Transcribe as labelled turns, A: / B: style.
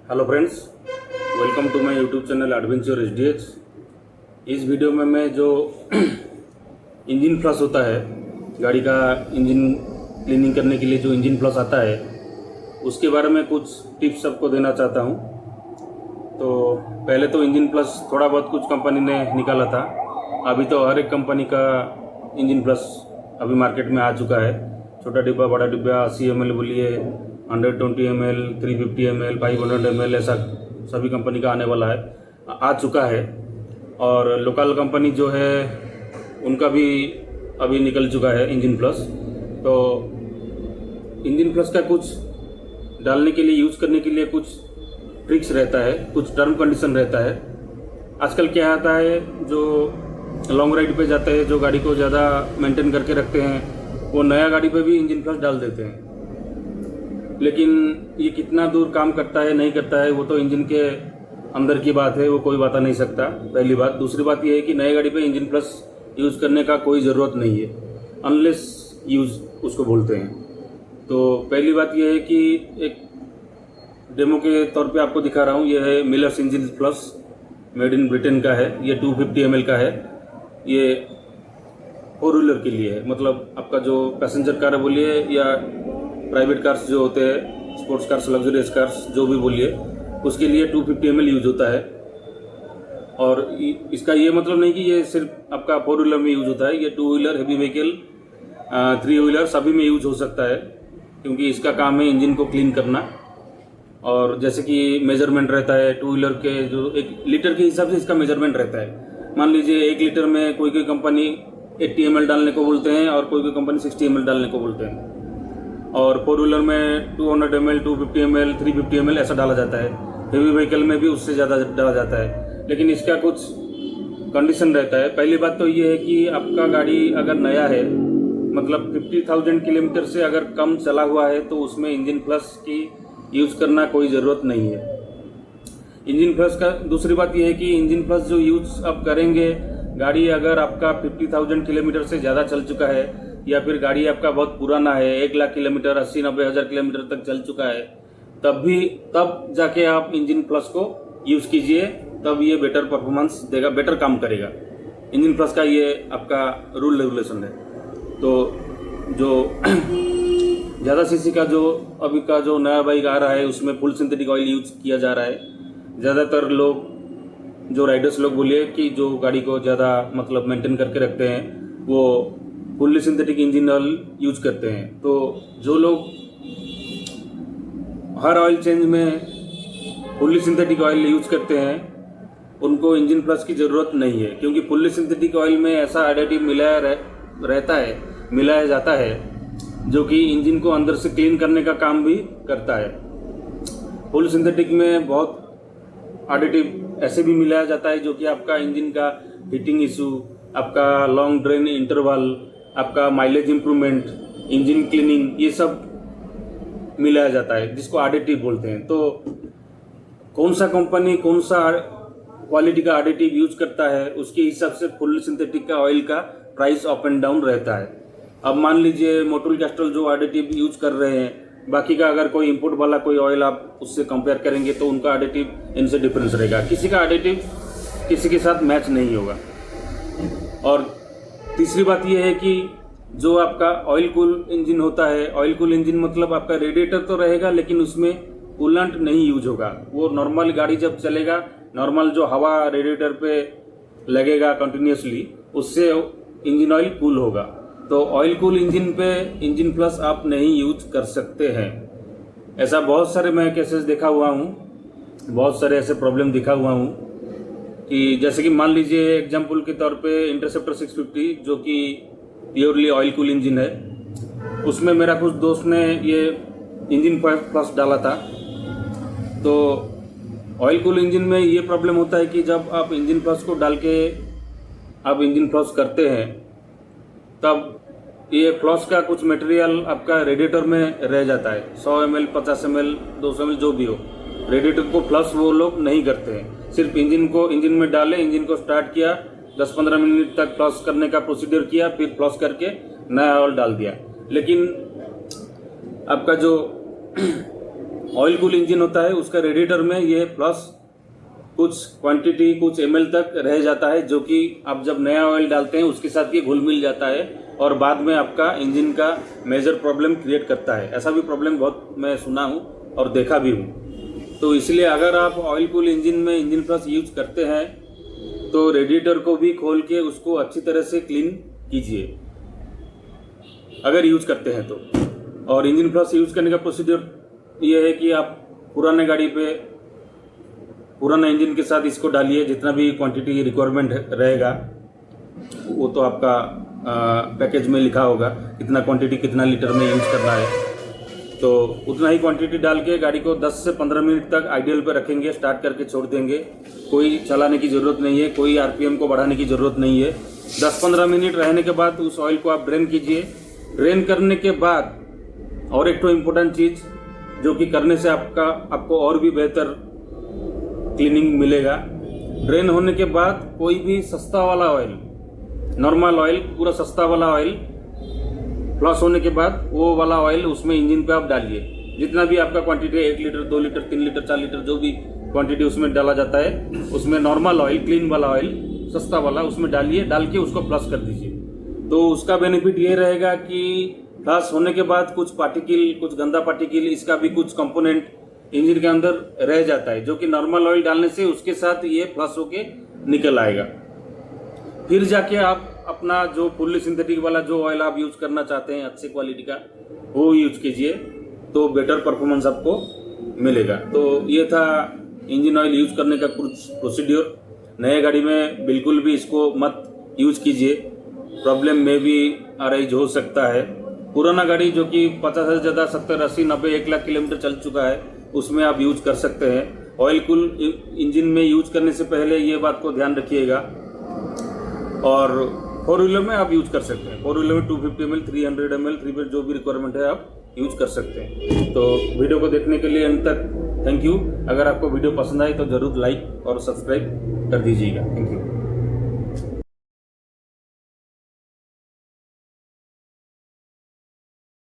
A: Hello friends, welcome to my YouTube channel adventure HDH. इस video में मैं जो इंजन फ्लश होता है, गाड़ी का इंजन क्लीनिंग करने के लिए जो इंजन फ्लश आता है, उसके बारे में कुछ टिप्स आपको देना चाहता हूं। तो पहले तो इंजन फ्लश थोड़ा बहुत कुछ कंपनी ने निकाला था, अभी तो हर एक कंपनी का इंजन फ्लश अभी मार्केट में आ चुका है। छोटा डिब्बा, बड़ा डिब्बा, 80 ml बोलिए, 120 ml, 350 ml, 500 ml, ऐसा सभी कंपनी का आने वाला है, आ चुका है। और लोकल कंपनी जो है उनका भी अभी निकल चुका है इंजन प्लस। तो इंजन प्लस का कुछ डालने के लिए, यूज़ करने के लिए कुछ ट्रिक्स रहता है, कुछ टर्म कंडीशन रहता है। आजकल क्या आता है, जो लॉन्ग राइड पे जाते हैं, जो गाड़ी को ज़्यादा मेंटेन करके रखते हैं, वो नया गाड़ी पे भी इंजन प्लस डाल देते हैं। लेकिन ये कितना दूर काम करता है, नहीं करता है, वो तो इंजन के अंदर की बात है, वो कोई बता नहीं सकता, पहली बात। दूसरी बात ये है कि नए गाड़ी पे इंजन प्लस यूज़ करने का कोई ज़रूरत नहीं है, अनलेस यूज़ उसको बोलते हैं। तो पहली बात ये है कि एक डेमो के तौर पे आपको दिखा रहा हूँ। ये है millers engine plus, made in Britain का है। ये 250 ml का है। ये 4 व्हीलर के लिए है, मतलब आपका जो पैसेंजर कार है बोलिए, या प्राइवेट कार्स जो होते हैं, स्पोर्ट्स कार्स, लग्जरियस कार्स, जो भी बोलिए, उसके लिए 250 ml यूज होता है। और इसका ये मतलब नहीं कि ये सिर्फ आपका 4 व्हीलर में यूज होता है। ये 2 व्हीलर, हैवी व्हीकल, 3 व्हीलर सभी में यूज हो सकता है, क्योंकि इसका काम है इंजन को क्लीन करना। और जैसे कि मेजरमेंट रहता है 2 व्हीलर के, जो 1 लीटर के हिसाब से इसका मेजरमेंट रहता है। मान लीजिए 1 लीटर में कोई कंपनी 80 ml डालने को बोलते हैं, और कोई कंपनी 60 ml डालने को बोलते हैं। और 4 व्हीलर में 200 ml, 250 ml, 350 ml ऐसा डाला जाता है। हेवी व्हीकल में भी उससे ज़्यादा डाला जाता है, लेकिन इसका कुछ कंडीशन रहता है। पहली बात तो ये है कि आपका गाड़ी अगर नया है, मतलब 50,000 किलोमीटर से अगर कम चला हुआ है, तो उसमें इंजन प्लस की यूज़ करना कोई ज़रूरत नहीं है। इंजन प्लस का दूसरी बात यह है कि इंजन प्लस जो यूज़ आप करेंगे, गाड़ी अगर आपका 50,000 किलोमीटर से ज़्यादा चल चुका है, या फिर गाड़ी आपका बहुत पुराना है, 1 लाख किलोमीटर, 80-90 हज़ार किलोमीटर तक चल चुका है, तब जाके आप इंजन प्लस को यूज़ कीजिए, तब ये बेटर परफॉर्मेंस देगा, बेटर काम करेगा। इंजन प्लस का ये आपका रूल रेगुलेशन है। तो जो ज़्यादा सीसी का जो अभी का जो नया बाइक आ रहा है, उसमें फुल सिंथेटिक ऑयल यूज किया जा रहा है। ज़्यादातर लोग, जो राइडर्स लोग बोलिए, कि जो गाड़ी को ज़्यादा मतलब मेंटेन करके रखते हैं, वो fully synthetic engine oil use करते हैं। तो जो लोग हर ऑयल चेंज में फुल्ली सिंथेटिक ऑयल यूज करते हैं, उनको इंजन प्लस की ज़रूरत नहीं है, क्योंकि फुल्ली सिंथेटिक ऑयल में ऐसा एडिटिव मिलाया जाता है जो कि इंजन को अंदर से क्लीन करने का काम भी करता है। फुल सिंथेटिक में बहुत एडिटिव ऐसे भी मिलाया जाता है जो कि आपका इंजन का हीटिंग इशू, आपका लॉन्ग ड्रेन इंटरवल, आपका माइलेज इंप्रूवमेंट, इंजन क्लीनिंग, ये सब मिलाया जाता है, जिसको एडिटिव बोलते हैं। तो कौन सा कंपनी कौन सा क्वालिटी का एडिटिव यूज करता है, उसके हिसाब से फुल सिंथेटिक का ऑयल का प्राइस अप एंड डाउन रहता है। अब मान लीजिए मोटोल कैस्ट्रॉल जो एडिटिव यूज कर रहे हैं, बाकी का अगर कोई इंपोर्ट वाला कोई ऑयल आप उससे कंपेयर करेंगे, तो उनका एडिटिव इनसे डिफरेंस रहेगा। किसी का एडिटिव किसी के साथ मैच नहीं होगा। और तीसरी बात यह है कि जो आपका ऑयल कूल इंजन होता है, ऑयल कूल इंजन मतलब आपका रेडिएटर तो रहेगा, लेकिन उसमें कूलेंट नहीं यूज होगा। वो नॉर्मल गाड़ी जब चलेगा, नॉर्मल जो हवा रेडिएटर पे लगेगा कंटिन्यूसली, उससे इंजन ऑयल कूल होगा। तो ऑयल कूल इंजन पे इंजन प्लस आप नहीं यूज कर सकते हैं। ऐसा बहुत सारे मैं केसेस देखा हुआ हूँ, बहुत सारे ऐसे प्रॉब्लम दिखा हुआ हूँ कि जैसे कि मान लीजिए एग्जाम्पल के तौर पे इंटरसेप्टर 650, जो कि प्योरली ऑयल कूल इंजन है, उसमें मेरा कुछ दोस्त ने ये इंजन प्लस डाला था। तो ऑयल कूल इंजन में ये प्रॉब्लम होता है कि जब आप इंजन प्लस को डाल के आप इंजन फ्लॉस करते हैं, तब ये फ्लॉस का कुछ मटेरियल आपका रेडिएटर में रह जाता है। 100 ml, 50 ml, 200 ml जो भी हो, रेडिएटर को फ्लश वो लोग नहीं करते हैं। सिर्फ इंजन में डाले, इंजन को स्टार्ट किया, 10-15 मिनट तक फ्लश करने का प्रोसीजर किया, फिर फ्लश करके नया ऑयल डाल दिया। लेकिन आपका जो ऑयल कूल इंजन होता है उसका रेडिएटर में ये प्लस कुछ क्वांटिटी कुछ ml तक रह जाता है, जो कि आप जब नया ऑयल डालते हैं उसके साथ ये घुल मिल जाता है और बाद में आपका इंजन का मेजर प्रॉब्लम क्रिएट करता है। ऐसा भी प्रॉब्लम बहुत मैं सुना हूँ और देखा भी हूँ। तो इसलिए अगर आप ऑयल कूल इंजन में इंजन प्लस यूज करते हैं तो रेडिएटर को भी खोल के उसको अच्छी तरह से क्लीन कीजिए अगर यूज करते हैं तो। और इंजन प्लस यूज करने का प्रोसीजर ये है कि आप पुराने गाड़ी पे पुराना इंजन के साथ इसको डालिए, जितना भी क्वांटिटी रिक्वायरमेंट रहेगा वो तो आपका पैकेज में लिखा होगा कितना क्वांटिटी कितना लीटर में यूज करना है, तो उतना ही क्वांटिटी डाल के गाड़ी को 10 से 15 मिनट तक आइडियल पे रखेंगे, स्टार्ट करके छोड़ देंगे। कोई चलाने की ज़रूरत नहीं है, कोई आरपीएम को बढ़ाने की ज़रूरत नहीं है। 10-15 मिनट रहने के बाद उस ऑयल को आप ड्रेन कीजिए। ड्रेन करने के बाद और एक तो इम्पोर्टेंट चीज़ जो कि करने से आपको और भी बेहतर क्लीनिंग मिलेगा। ड्रेन होने के बाद कोई भी सस्ता वाला ऑयल, नॉर्मल ऑयल, पूरा सस्ता वाला ऑयल फ्लश होने के बाद वो वाला ऑयल उसमें इंजन पे आप डालिए। जितना भी आपका क्वांटिटी है 1 लीटर 2 लीटर 3 लीटर 4 लीटर जो भी क्वांटिटी उसमें डाला जाता है उसमें नॉर्मल ऑयल, क्लीन वाला ऑयल, सस्ता वाला उसमें डालिए। डाल के उसको फ्लश कर दीजिए। तो उसका बेनिफिट ये रहेगा कि फ्लश होने के बाद कुछ पार्टिकल, कुछ गंदा पार्टिकल, इसका भी कुछ कंपोनेंट इंजन के अंदर रह जाता है, जो कि नॉर्मल ऑयल डालने से उसके साथ ये फ्लश होके निकल आएगा। फिर जाके आप अपना जो फुल्ली सिंथेटिक वाला जो ऑयल आप यूज करना चाहते हैं अच्छी क्वालिटी का वो यूज कीजिए, तो बेटर परफॉर्मेंस आपको मिलेगा। तो ये था इंजन ऑयल यूज करने का कुछ प्रोसीड्योर। नए गाड़ी में बिल्कुल भी इसको मत यूज कीजिए, प्रॉब्लम में भी अराइज हो सकता है। पुराना गाड़ी जो कि 50 से ज़्यादा 70, 80, 90, 1 लाख किलोमीटर चल चुका है उसमें आप यूज कर सकते हैं। ऑयल कूल इंजन में यूज करने से पहले ये बात को ध्यान रखिएगा। और 4 व्हीलर में आप यूज कर सकते हैं। 4 व्हीलर में 250 ml, 300 ml, 3 जो भी रिक्वायरमेंट है आप यूज कर सकते हैं। तो वीडियो को देखने के लिए अंत तक थैंक यू। अगर आपको वीडियो पसंद आए तो जरूर लाइक और सब्सक्राइब कर दीजिएगा। Thank you.